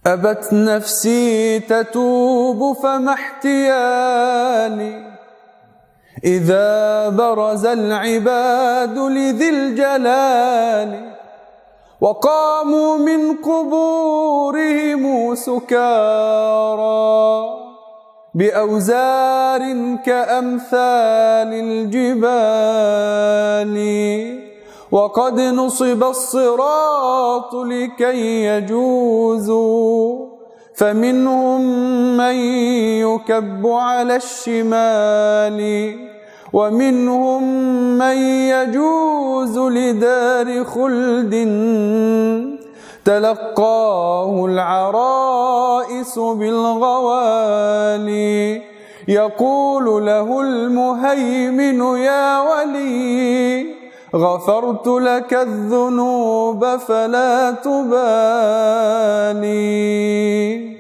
أبت نفسي تتوب فما احتيالي إذا برز العباد لذي الجلال وقاموا من قبورهم سكارى بأوزار كأمثال الجبال وقد نصب الصراط لكي يجوزوا فمنهم من يكب على الشمال ومنهم من يجوز لدار خلد تلقاه العرائس بالغوالي يقول له المهيمن يا ولي غفرت لك الذنوب فلا تبالي.